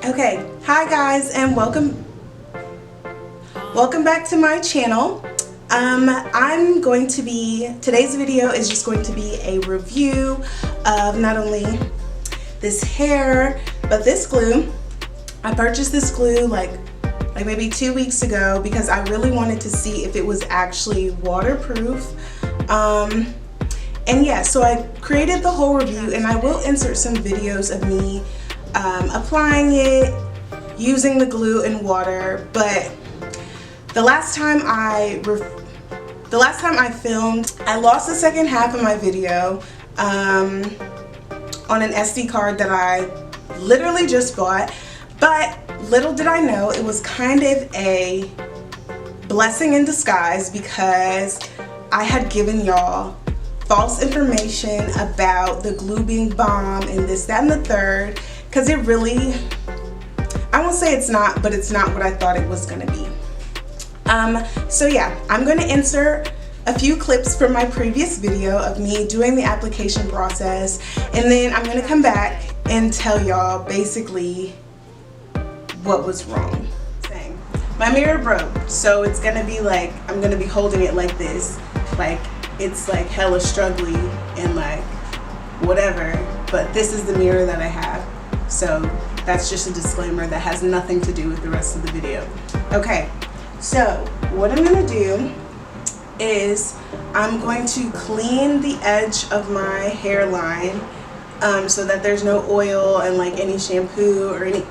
Okay, hi guys, and welcome back to my channel. Today's video is just going to be a review of not only this hair, but this glue. I purchased this glue like maybe 2 weeks ago because I really wanted to see if it was actually waterproof. And yeah, so I created the whole review, and I will insert some videos of me applying it, using the glue and water. But the last time I filmed, I lost the second half of my video on an SD card that I literally just bought. But little did I know, it was kind of a blessing in disguise because I had given y'all false information about the glue being bomb and this, that, and the third, because it really, I won't say it's not, but it's not what I thought it was going to be. So yeah, I'm going to insert a few clips from my previous video of me doing the application process, and then I'm going to come back and tell y'all basically what was wrong. My mirror broke, so it's going to be like, I'm going to be holding it like this, like it's like hella struggly and like whatever, but this is the mirror that I have. So that's just a disclaimer that has nothing to do with the rest of the video. Okay, so what I'm gonna do is I'm going to clean the edge of my hairline so that there's no oil and like any shampoo or any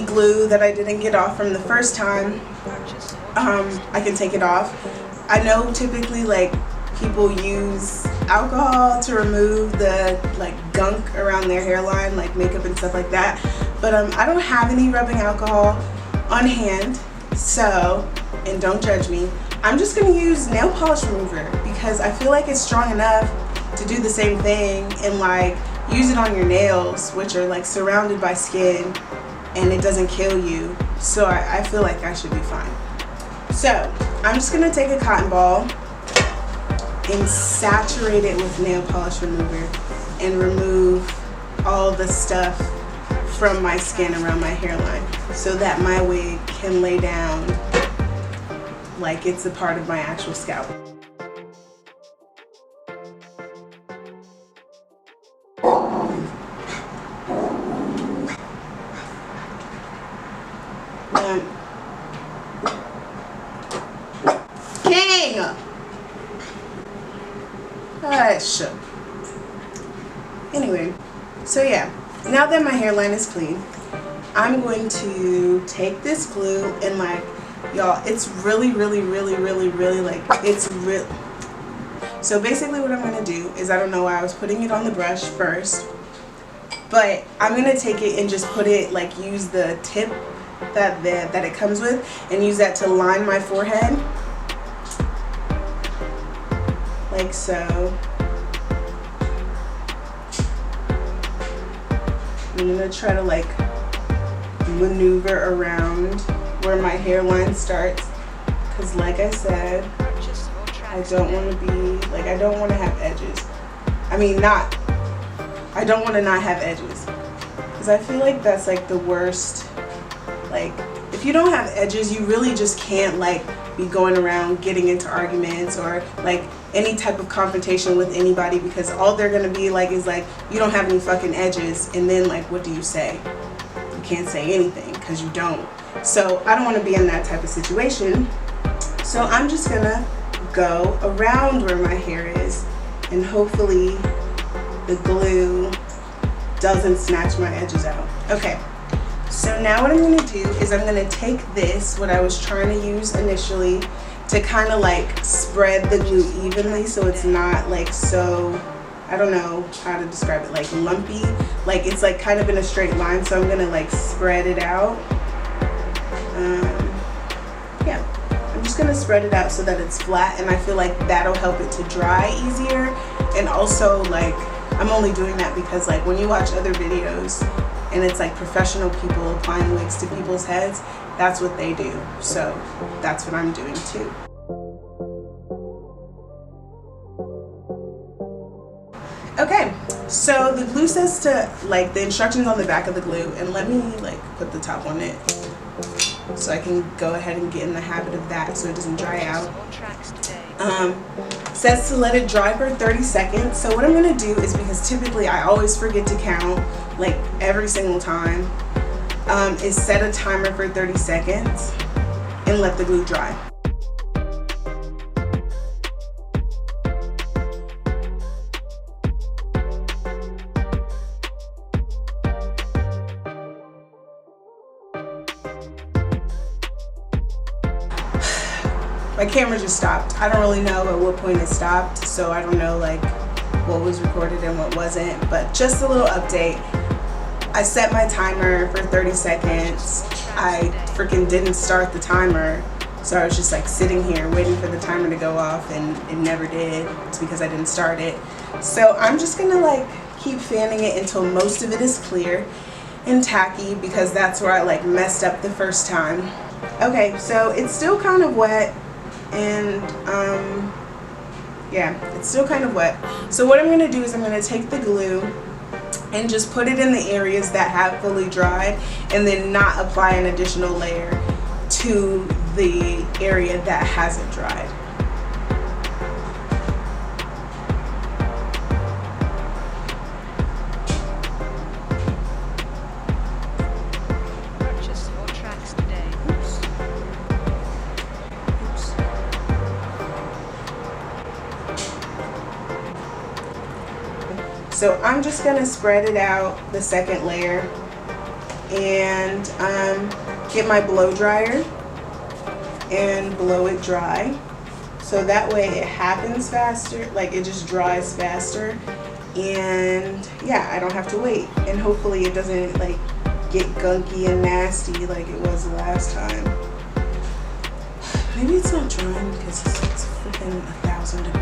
glue that I didn't get off from the first time. I can take it off. I know typically like people use alcohol to remove the like gunk around their hairline, like makeup and stuff like that, but I don't have any rubbing alcohol on hand, so, and don't judge me, I'm just gonna use nail polish remover because I feel like it's strong enough to do the same thing and like use it on your nails, which are like surrounded by skin, and it doesn't kill you, so I feel like I should be fine. So I'm just gonna take a cotton ball and saturate it with nail polish remover and remove all the stuff from my skin around my hairline so that my wig can lay down like it's a part of my actual scalp. King! Hush. Anyway, so yeah, now that my hairline is clean, I'm going to take this glue and like, y'all, it's really like, it's real. So basically what I'm going to do is, I don't know why I was putting it on the brush first, but I'm going to take it and just put it, like use the tip that it comes with and use that to line my forehead. Like so. I'm gonna try to like maneuver around where my hairline starts, because like I said, I don't want to be like, I don't want to have edges. I mean, I don't want to not have edges, because I feel like that's like the worst. Like if you don't have edges, you really just can't like be going around getting into arguments or like any type of confrontation with anybody, because all they're gonna be like is like, you don't have any fucking edges, and then like what do you say? You can't say anything because you don't. So I don't want to be in that type of situation, so I'm just gonna go around where my hair is, and hopefully the glue doesn't snatch my edges out. Okay, so now what I'm going to do is I'm going to take this, what I was trying to use initially, to kind of like spread the glue evenly so it's not like so, I don't know how to describe it, like lumpy, like it's like kind of in a straight line, so I'm going to like spread it out. Yeah, I'm just going to spread it out so that it's flat, and I feel like that'll help it to dry easier. And also like, I'm only doing that because like when you watch other videos and it's like professional people applying wigs to people's heads, that's what they do. So that's what I'm doing too. So the glue says to, like, the instructions on the back of the glue, and let me like put the top on it so I can go ahead and get in the habit of that so it doesn't dry out. Says to let it dry for 30 seconds. So what I'm gonna do is, because typically I always forget to count, like every single time, is set a timer for 30 seconds and let the glue dry. My camera just stopped. I don't really know at what point it stopped, so I don't know like what was recorded and what wasn't, but just a little update. I set my timer for 30 seconds. I freaking didn't start the timer, so I was just like sitting here waiting for the timer to go off, and it never did. It's because I didn't start it. So I'm just gonna like keep fanning it until most of it is clear and tacky, because that's where I like messed up the first time. Okay, so it's still kind of wet, and yeah, it's still kind of wet. So what I'm going to do is I'm going to take the glue and just put it in the areas that have fully dried, and then not apply an additional layer to the area that hasn't dried. So I'm just gonna spread it out, the second layer, and get my blow dryer and blow it dry. So that way it happens faster, like it just dries faster, and yeah, I don't have to wait. And hopefully it doesn't like get gunky and nasty like it was the last time. Maybe it's not drying because it's freaking 1,000 degrees.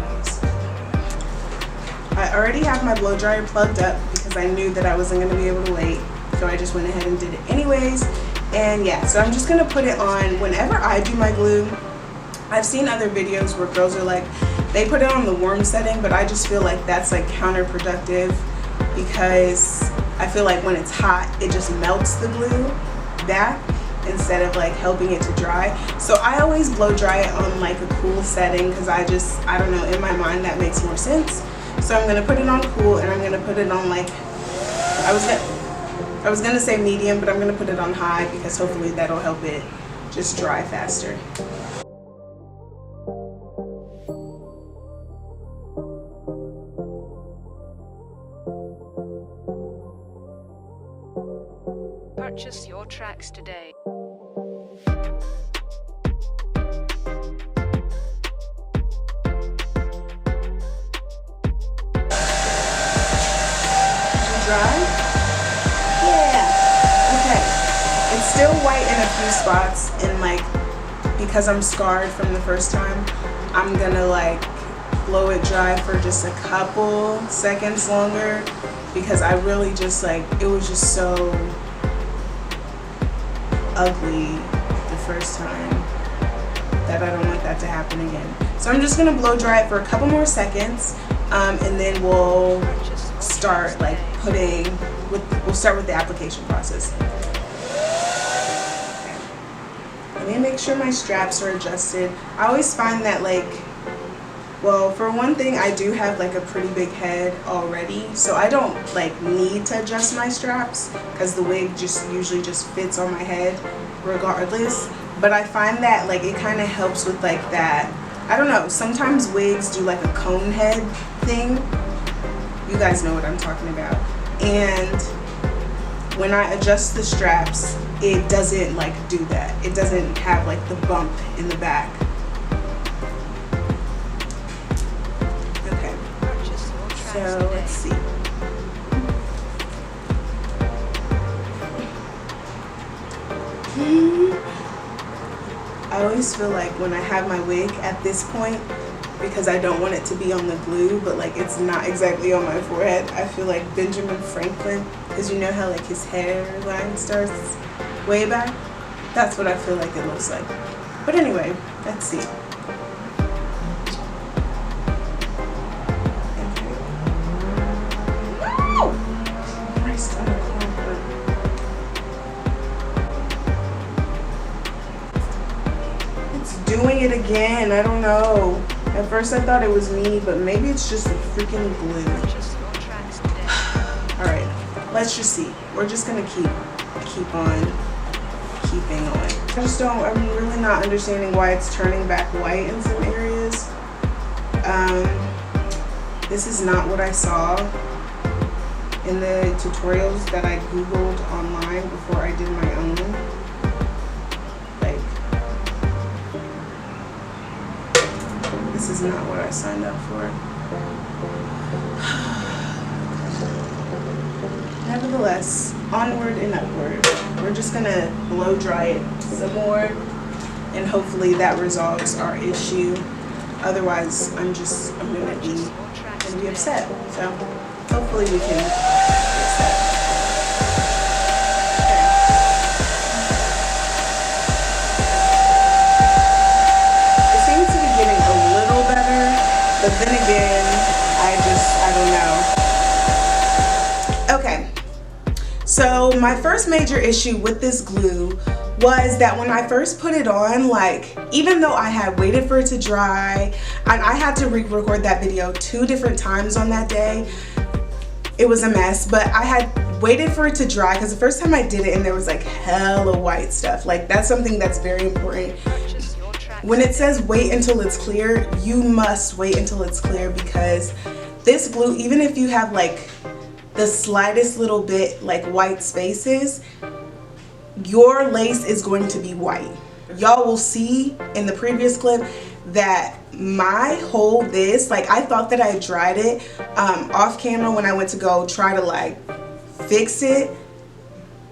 I already have my blow dryer plugged up because I knew that I wasn't going to be able to wait, so I just went ahead and did it anyways. And yeah, so I'm just going to put it on whenever I do my glue. I've seen other videos where girls are like, they put it on the warm setting, but I just feel like that's like counterproductive, because I feel like when it's hot it just melts the glue back instead of like helping it to dry. So I always blow dry it on like a cool setting, because I don't know, in my mind that makes more sense. So I'm gonna put it on cool, and I'm gonna put it on like, I was gonna say medium, but I'm gonna put it on high, because hopefully that'll help it just dry faster. Purchase your tracks today. Dry? Yeah. Okay. It's still white in a few spots, and like, because I'm scarred from the first time, I'm gonna like blow it dry for just a couple seconds longer, because I really just like, it was just so ugly the first time that I don't want that to happen again. So I'm just gonna blow dry it for a couple more seconds, and then we'll start like we'll start with the application process. Okay. Let me make sure my straps are adjusted. I always find that like, well, for one thing, I do have like a pretty big head already, so I don't like need to adjust my straps, because the wig just usually just fits on my head regardless. But I find that like it kind of helps with like that, I don't know, sometimes wigs do like a cone head thing. You guys know what I'm talking about. And when I adjust the straps, it doesn't like do that. It doesn't have like the bump in the back. Okay. So let's see. I always feel like when I have my wig at this point, because I don't want it to be on the glue, but like it's not exactly on my forehead, I feel like Benjamin Franklin, because you know how like his hairline starts way back? That's what I feel like it looks like. But anyway, let's see. doing it again. I don't know. At first I thought it was me, but maybe it's just the freaking glue. Purchase your tracks today. Alright, let's just see. We're just gonna keep on keeping on. I'm really not understanding why it's turning back white in some areas. This is not what I saw in the tutorials that I googled online before I did my own. Like, this is not what I signed up for. Nevertheless, onward and upward. We're just gonna blow dry it some more, and hopefully that resolves our issue. Otherwise, I'm gonna be upset. So hopefully we can fix that. Okay. It seems to be getting a little better, but then again, I don't know. Okay. So my first major issue with this glue was that when I first put it on, like, even though I had waited for it to dry, and I had to re-record that video 2 different times on that day, it was a mess, but I had waited for it to dry because the first time I did it and there was like hella white stuff. Like, that's something that's very important. When it says wait until it's clear, you must wait until it's clear, because this glue, even if you have like the slightest little bit like white spaces, your lace is going to be white. Y'all will see in the previous clip that my whole like, I thought that I dried it off camera when I went to go try to like fix it,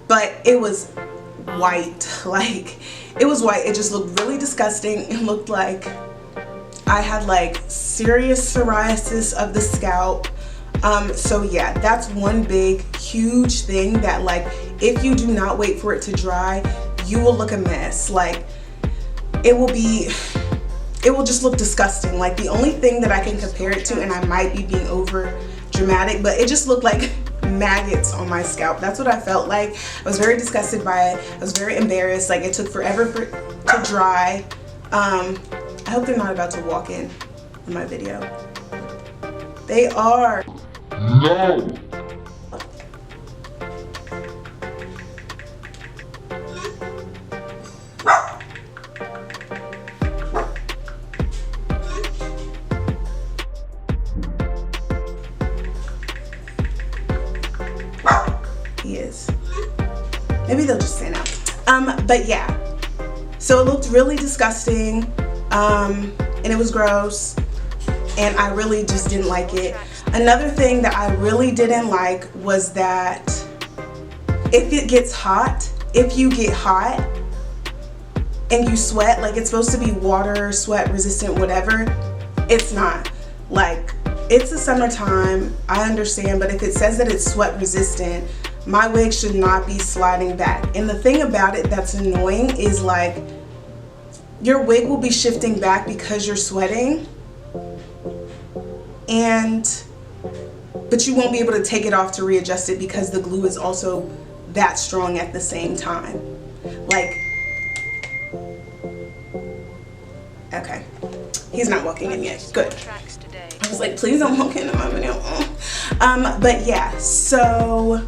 but it was white. Like, it was white. It just looked really disgusting. It looked like I had like serious psoriasis of the scalp. So yeah, that's one big huge thing that, like, if you do not wait for it to dry, you will look a mess. Like, it will just look disgusting. Like, the only thing that I can compare it to, and I might be being over dramatic, but it just looked like maggots on my scalp. That's what I felt like. I was very disgusted by it. I was very embarrassed. Like, it took forever for it to dry. I hope they're not about to walk in my video. They are. No! He is. Maybe they'll just stand out. But yeah. So it looked really disgusting. And it was gross. And I really just didn't like it. Another thing that I really didn't like was that if it gets hot, if you get hot and you sweat, like, it's supposed to be water, sweat resistant, whatever, it's not. Like, it's the summertime, I understand, but if it says that it's sweat resistant, my wig should not be sliding back. And the thing about it that's annoying is, like, your wig will be shifting back because you're sweating, but you won't be able to take it off to readjust it because the glue is also that strong at the same time. Like, okay, he's not walking in yet. Good. I was like, please don't walk into my video. But yeah, so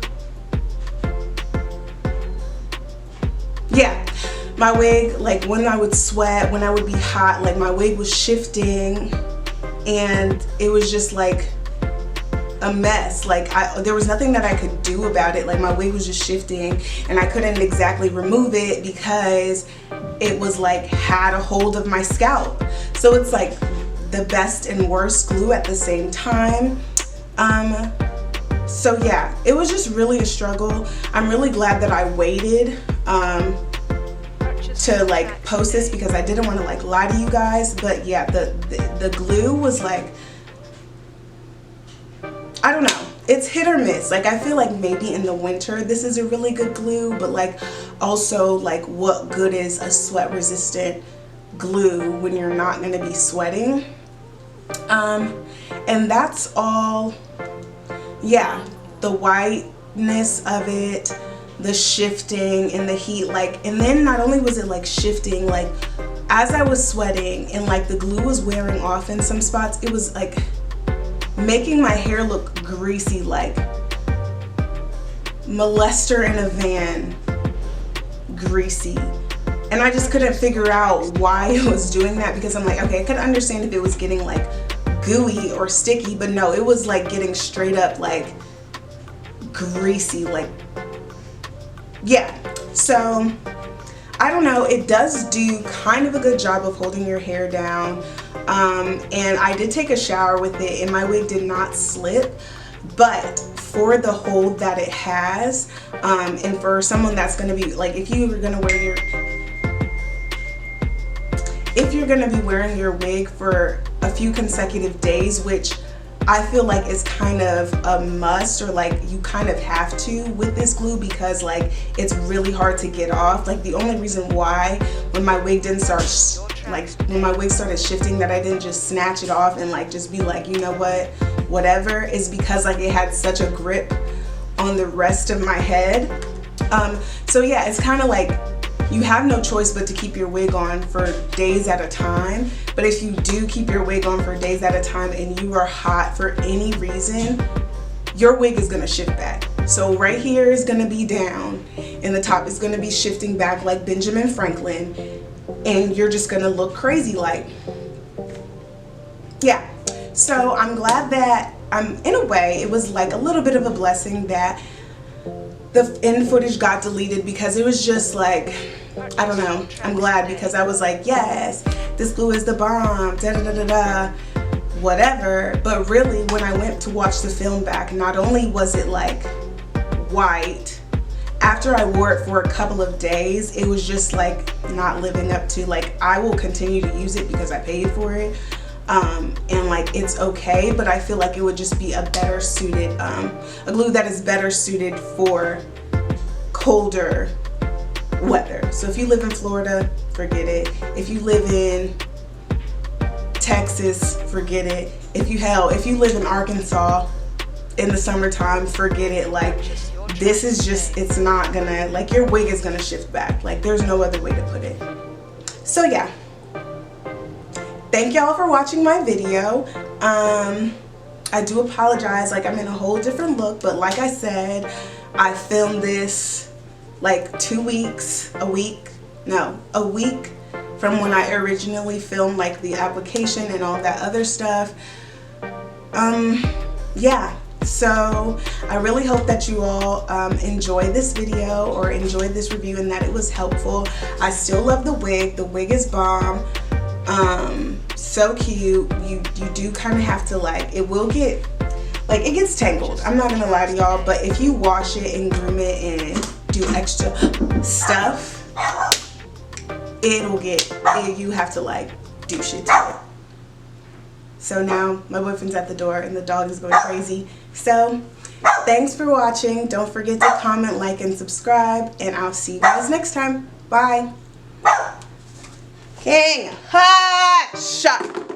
yeah, my wig, like, when I would sweat, when I would be hot, like, my wig was shifting and it was just like a mess. Like, there was nothing that I could do about it. Like, my wig was just shifting and I couldn't exactly remove it because it was like had a hold of my scalp. So it's like the best and worst glue at the same time. So yeah, it was just really a struggle. I'm really glad that I waited to like post this because I didn't want to like lie to you guys. But yeah, the glue was like, I don't know, it's hit or miss. Like, I feel like maybe in the winter this is a really good glue, but like also, like, what good is a sweat resistant glue when you're not going to be sweating? And that's all. Yeah, the whiteness of it, the shifting and the heat, like, and then not only was it like shifting, like as I was sweating and like the glue was wearing off in some spots, it was like making my hair look greasy, like molester in a van greasy. And I just couldn't figure out why it was doing that, because I'm like, okay, I could understand if it was getting like gooey or sticky, but no, it was like getting straight up like greasy, like, yeah. So I don't know, it does do kind of a good job of holding your hair down. And I did take a shower with it and my wig did not slip, but for the hold that it has, and for someone that's going to be like, if you're going to be wearing your wig for a few consecutive days, which I feel like is kind of a must, or like you kind of have to with this glue, because like it's really hard to get off. Like the only reason why when my wig didn't start when my wig started shifting, that I didn't just snatch it off and like just be like, you know what, whatever, is because like it had such a grip on the rest of my head. So yeah, it's kind of like you have no choice but to keep your wig on for days at a time. But if you do keep your wig on for days at a time and you are hot for any reason, your wig is gonna shift back. So right here is gonna be down and the top is gonna be shifting back like Benjamin Franklin, and you're just gonna look crazy, like, yeah. So I'm glad that, in a way, it was like a little bit of a blessing that the end footage got deleted, because it was just like, I don't know, I'm glad, because I was like, yes, this glue is the bomb, da da da da da, whatever. But really, when I went to watch the film back, not only was it like white, after I wore it for a couple of days, it was just like not living up to, like, I will continue to use it because I paid for it. And like it's okay, but I feel like it would just be a better suited, a glue that is better suited for colder weather. So if you live in Florida, forget it. If you live in Texas, forget it. If you live in Arkansas in the summertime, forget it. Like, this is just, it's not gonna, like, your wig is gonna shift back. Like, there's no other way to put it. So yeah. Thank y'all for watching my video. I do apologize, like I'm in a whole different look, but like I said, I filmed this like a week from when I originally filmed like the application and all that other stuff. Yeah, so I really hope that you all enjoy this video or enjoyed this review and that it was helpful. I still love the wig. The wig is bomb. So cute. You do kind of have to, like, it will get, like, it gets tangled, I'm not gonna lie to y'all, but if you wash it and groom it and do extra stuff, you have to like do shit to it. So now my boyfriend's at the door and the dog is going crazy. So thanks for watching. Don't forget to comment, like, and subscribe, and I'll see you guys next time. Bye. King, hush!